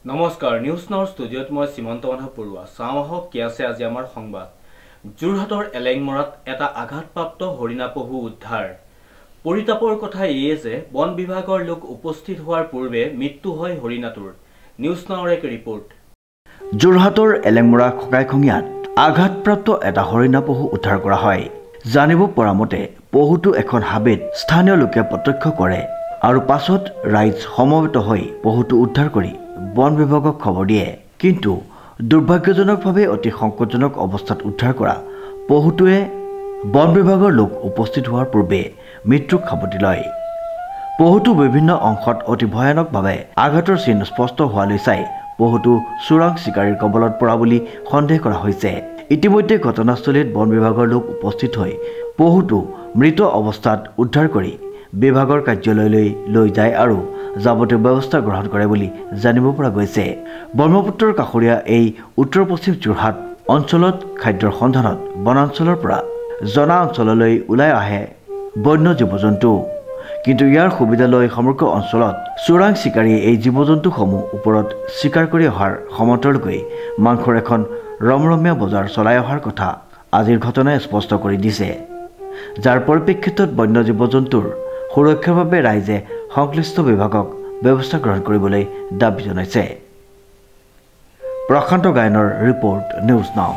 নমস্কাৰ নিউজ নাওৰ ষ্টুডিঅ'ত মই সীমন্ত মাধৱ বৰুৱা চাওঁহক কি আছে আজি আমাৰ সংবাদ যোৰহাটৰ এলেংমৰাত এটা আঘাতপ্ৰাপ্ত হৰিণা পহু উদ্ধাৰ পৰিতাপৰ কথা এয়ে যে বন বিভাগৰ লোক উপস্থিত হোৱাৰ পূৰ্বে মৃত্যু হয় হৰিণাটোৰ নিউজ নাওৰ এক ৰিপৰ্ট যোৰহাটৰ এলেংমৰা খকাইখঙিয়াত আঘাতপ্ৰাপ্ত এটা হৰিণা পহু উদ্ধাৰ কৰা হয় জানিব পৰা মতে পহুটো এখন হাবিত স্থানীয় লোকে প্ৰত্যক্ষ কৰে আৰু পাছত ৰাইজ সমবেত হৈ পহুটো উদ্ধাৰ কৰি বন বিভাগক খবৰ দিয়ে কিন্তু দুৰ্ভাগ্যজনকভাৱে অতি সংকটজনক অৱস্থাত উদ্ধাৰ কৰা পহুটোৱে বন বিভাগৰ লোক উপস্থিত হোৱাৰ পূৰ্বে মৃত্যুক সাৱটি লয় পহুটো বিভিন্ন অংশত অতি ভয়ানকভাৱে আঘাতৰ চিন স্পষ্ট হোৱালৈ চাই পহুটো চোৰাং চিকাৰীৰ কবলত পৰা বুলি সন্দেহ কৰা হৈছে ইতিমধ্যে ঘটনাস্থলীত বন বিভাগৰ লোক উপস্থিত হৈ পহুটো মৃত অৱস্থাত উদ্ধাৰ কৰি বিভাগৰ কাৰ্যালয়লৈ লৈ যায় আৰু যাৱতীয় ব্যৱস্থা গ্ৰহণ কৰে বুলি জানিব পৰা গৈছে ব্ৰহ্মপুত্ৰৰ কাষৰীয়া এই উত্তৰ পশ্চিম যোৰহাট অঞ্চলত খাদ্যৰ সন্ধানত বনাঞ্চলৰ পৰা জনা অঞ্চললৈ ওলাই আহে বন্য জীৱ-জন্তু কিন্তু ইয়াৰ সুবিধা লৈ সমগ্ৰ অঞ্চলত চোৰাং চিকাৰীয়ে এই জীৱ-জন্তুসমূহ ওপৰত চিকাৰ কৰি অহাৰ সমান্তৰালকৈ মাংসৰ এখন ৰমৰমীয়া বজাৰ চলাই অহাৰ কথা আজিৰ ঘটনাই স্পষ্ট কৰি দিছে যাৰ পৰিপ্ৰেক্ষিতত বন্য জীৱ-জন্তুৰ সুৰক্ষাৰ বাবে ৰাইজে সংশ্লিষ্ট বিভাগক ব্যৱস্থা গ্ৰহণ কৰিবলৈ দাবী জনাইছে প্ৰশান্ত গায়নৰ ৰিপৰ্ট নিউজ নাও।